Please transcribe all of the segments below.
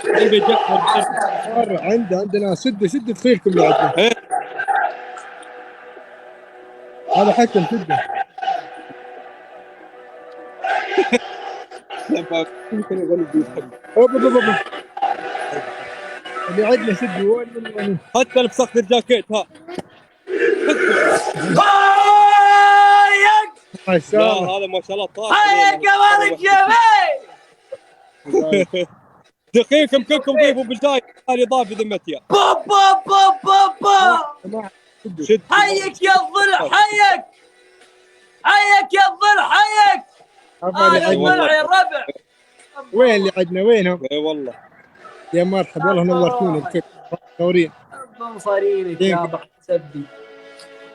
نبي جحفل. مرة عندنا سد خيلكم اللي عندنا. إيه. هذا حكم سده. اللي عندنا سد وين حتى لبسخت الجاكيت ها. ما شاء لا الله. هذا ما شاء الله طاح. حياك يا مالك يا بي. دقيقكم كلكم ضيفوا بالجاي اضافي ذمتي. با با با با با. شد حيك يا الضلع حيك. حيك يا الضلع حيك. هذا الضلع يا الربع. وين اللي عندنا وينهم؟ اي والله يا مرحبا والله نورتونا الكل منورين. مصارينك يا بحسبي.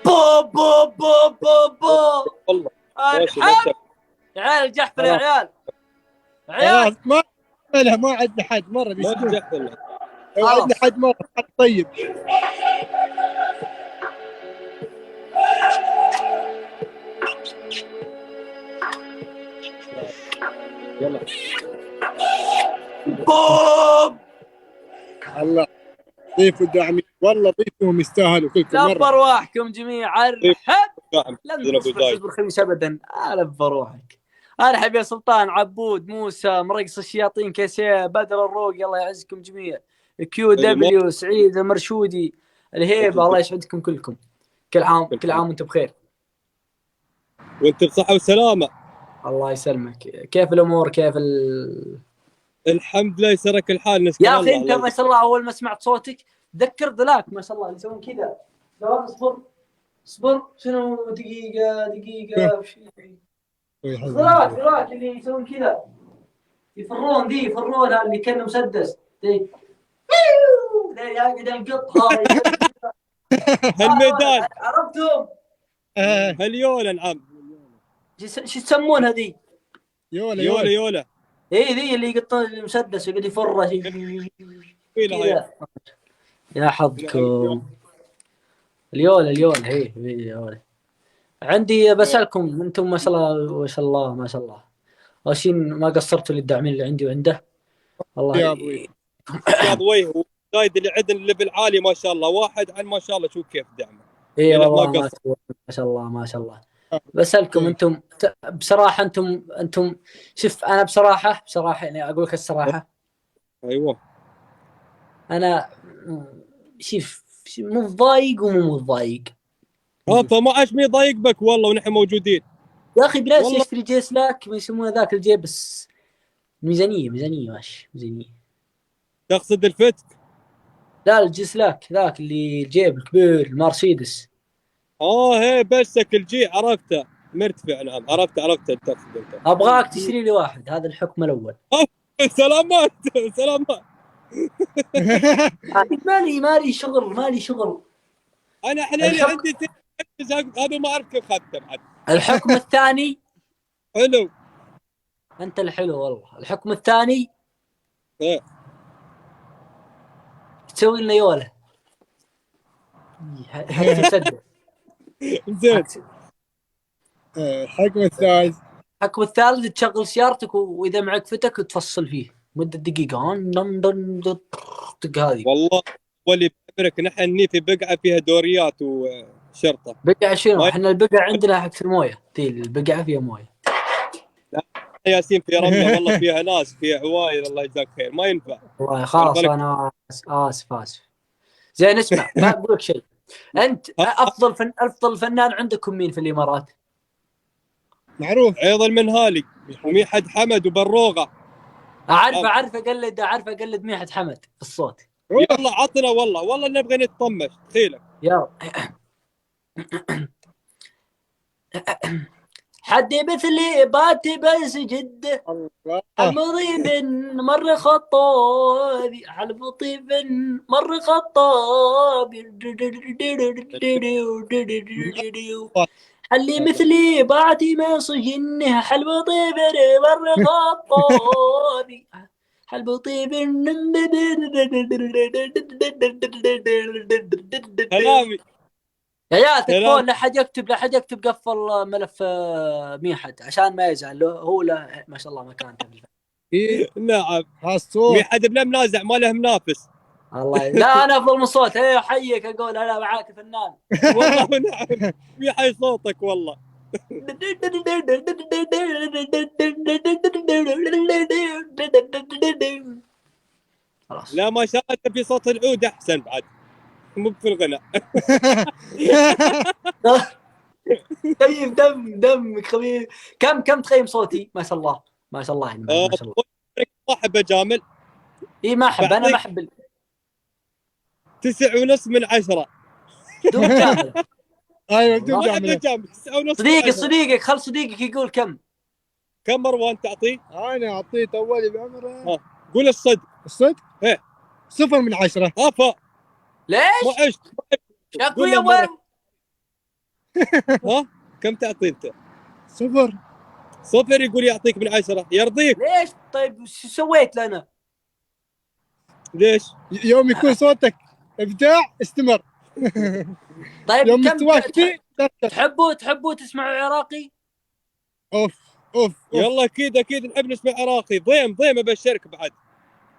با با با با با. والله الحب يا عيال الجحفل يا عيال. خلاص ما عندنا حد مرة بيسكون. لو عندنا حد مرة حد طيب. يلا بوم. الله ضيفوا الداعمين والله ضيفهم يستاهلوا كلكم مرة. لب ارواحكم جميعا. الحب لن تصبر تصبر خميس ابدا. لب ارواحك. ارحب يا سلطان عبود موسى مرقص الشياطين كيسيه بدر الروق الله يعزكم جميعا. كيو دبليو سعيد المرشودي الهيبه الله يسعدكم كلكم. كل عام وانتم بخير وانت بصحه وسلامه. الله يسلمك. كيف الامور كيف الحمد لله يسرك الحال. يا اخي انت ما شاء الله اول ما سمعت صوتك ذكر ذلاك ما شاء الله اللي يسوون كذا. اصبر شنو دقيقه ذلاك اللي يسوون كذا يفرون اللي كانه مسدس دي يقعد القط هاي الميدان عرفتهم هاليوله نعم. شو يسمونها ذي؟ يوله اي ذي اللي يقط المسدس يقعد يفره يا حظكم. اليوله هي اليوله. عندي بسألكم انتم ما شاء الله ما شاء الله واشين ما قصرتوا للداعمين اللي عندي وعنده. الله يا ابوي يا ابوي قايد اللي عندنا الليفل عالي ما شاء الله. واحد عن ما شاء الله شوف كيف دعمه. اي والله ما شاء الله. بسألكم انتم بصراحه انتم شوف انا بصراحه يعني اقول لك الصراحه. ايوه انا شوف مو ضايق ومو ضايق. فما عاش مي ضايق بك والله ونحن موجودين يا اخي بلاش يشتري جيس لاك ما يسمونه ذاك الجيب بس ميزانيه ماشي ميزانيه. تقصد الفتك؟ لا الجيس لاك ذاك اللي الجيب الكبير المرسيدس. هي بسك الجي عرفته مرتفع. نعم عرفته تقصد انت. ابغاك تشتري لي واحد. هذا الحكم الاول. سلامات مالي شغل انا حليلي عندي هذا ما اعرف كيف ختم. الحكم الثاني حلو. انت الحلو والله. الحكم الثاني تسوي لنا يوله زين. الحكم الثالث تشغل سيارتك واذا معك فتك تفصل فيه مده دقيقه هذه والله واللي بأمرك نحن في بقعه فيها دوريات وشرطه. بقعه شنو؟ احنا البقعه عندنا حق المويه. البقعه فيها مويه. ياسين في رمله والله فيها ناس فيها عوايد الله يجزاك خير ما ينفع. والله خلاص انا اسف. زين اسمع ما اقول لك شيء. انت افضل فنان عندكم مين في الامارات؟ معروف عيض المنهالي وميحد حمد وبروغه. اعرف اقلد ميحد حمد في الصوت. يلا عطنا والله نبغى نتطمش تخيلك. يلا حد مثلي باتي بس جده المضيب مر خطابي على المطيب مر خطابي اللي مثلي بعتي ما صجنها حلب طيب مر خطابي حلب طيب كلامي يا تكفون. لا حد يكتب قفل ملف ميحد عشان ما يزعل. هو لا ما شاء الله مكانته نعم. هالصوت في حد بلا منازع ما له منافس. الله لا انا افضل من صوت. ايه حيك اقول انا معاك فنان. والله نعم في حي صوتك والله. خلاص. لا ما شاء الله في صوت العود احسن بعد، مو في الغنى. طيب دمك خفيف. كم تقيم صوتي؟ ما شاء الله ما شاء الله يعني ما شاء الله. ما احب اجامل. اي ما احب انا ما احب 9.5 من 10. بدون مجامله. ايوه بدون ما احب جامله. اجامل 9.5 من 10. صديقك خل صديقك يقول كم. كم مروان تعطيه؟ انا اعطيت اولي بعمره. قول الصدق. الصدق؟ ايه 0 من 10. افا ليش؟ ما عشت. شكو قول يا له مرة. ولد. ها كم تعطي انت؟ 0. 0 يقول يعطيك من 10 يرضيك. ليش؟ طيب وش سويت لنا؟ ليش؟ يوم يكون صوتك ابداع استمر. طيب يوم كم مستواك دي تحبوا تسمعوا عراقي؟ اوف اوف اوف. يلا اكيد نحب نسمع عراقي. ضيم ابشرك بعد.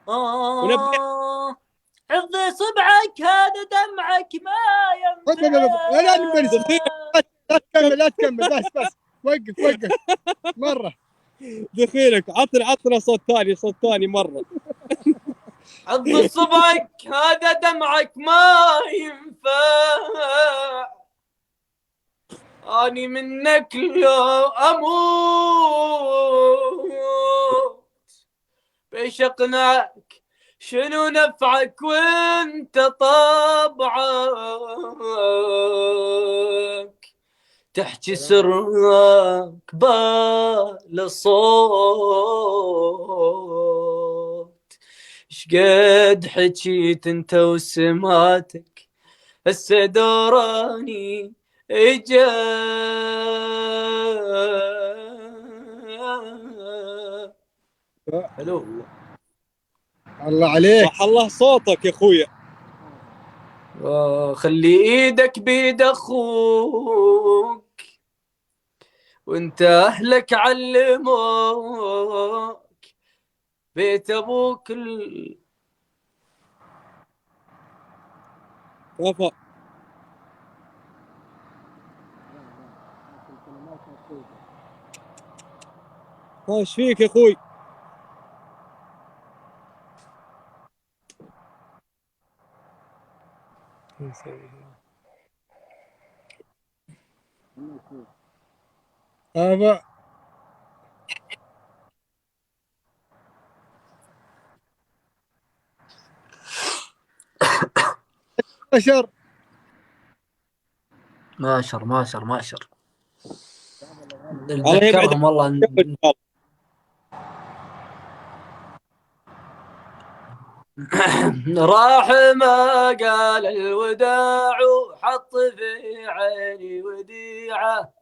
ونبغي عض صبعك هذا دمعك ما لا ينفع. لا تكمل بس وقف مره. دخيلك عطنا صوت ثاني مره. عض صبعك هذا دمعك ما ينفع. اني منك لو اموت بيش اقنعك شنو نفعك وانت طبعك تحكي سرك بالصوت. شقد حكيت انت وسماتك هسه دوراني اجا. حلو الله عليك. صح الله صوتك يا اخويا. خلي ايدك بيد اخوك وانت اهلك علموك بيت ابوك وفا ايش فيك يا اخوي؟ ابا بشر ماشر نتذكرهم والله. راح ما قال الوداع وحط في عيني وديعه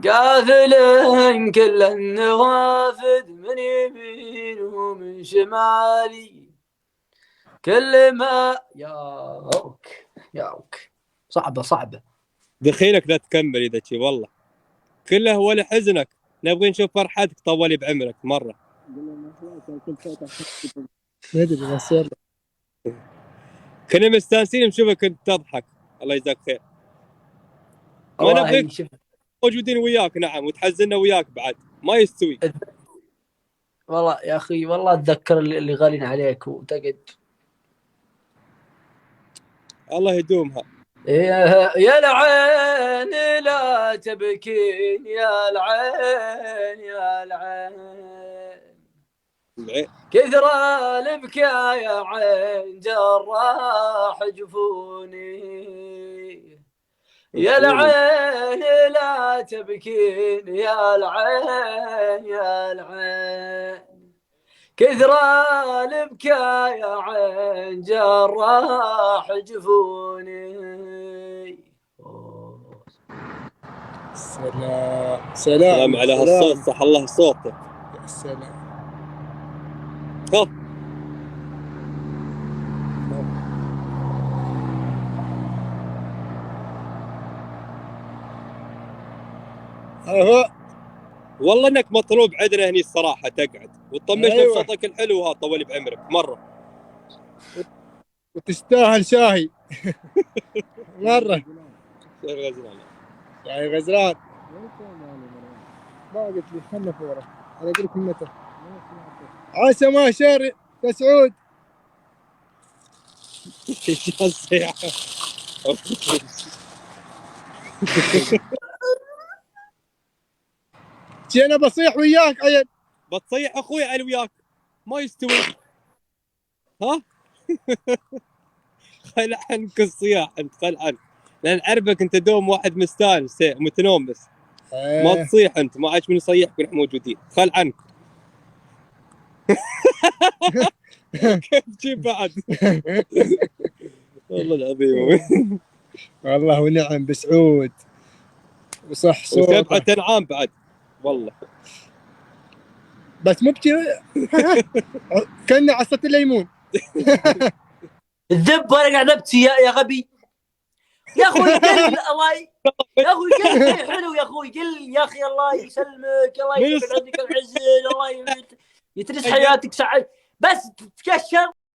قافل كل النوافذ من يمين ومن شمالي كل ما ياوك صعبه. دخيلك لا تكمل اذا شي والله كله ولا حزنك. نبغي نشوف فرحتك طولي بعمرك مره. ندري بس يلا. كنا مستانسين نشوفك كنت تضحك. الله يجزاك خير. ما والله نبغيك شوف موجودين وياك. نعم وتحزننا وياك بعد ما يستوي. والله يا اخي والله اتذكر اللي غالين عليك وتقعد. الله يدومها. يا العين لا تبكين يا العين يا العين كثر البكايا عين جراح جفوني. يا العين لا تبكين يا العين يا العين كثر البكايا عين جراح جفوني. سلام على هالصوت. صح الله صوتك. يا سلام. والله انك مطلوب عندنا هني الصراحه، تقعد وتطمشنا أيوة. بصوتك الحلو، ها طول بعمرك مره. وتستاهل شاهي. مره شيخ غزلان. شاهي غزلان. ما قلت لي خلنا فوره، انا اقول لك متى. عسى ما شر يا سعود. ايش الصياح؟ انا بصيح وياك عيل. بتصيح اخوي على وياك ما يستوي. ها خل عنك الصياح انت، خل عنك، لان عرفك انت دوم واحد مستانس متنوم بس. ما تصيح انت، ما عادش من يصيحك ونحن موجودين، خل عنك. كيف تجيب بعد؟ والله العظيم. والله ونعم بسعود وصح صوته. وسبعة انعام بعد والله. بس مو كنا عصة الليمون. الذب وانا قاعد ابكي يا غبي. يا اخوي قل الله يا اخوي قل شيء حلو يا اخوي، قل يا اخي الله يسلمك، الله يبعد عنك الحزن، الله يترس حياتك سعد، بس تكشر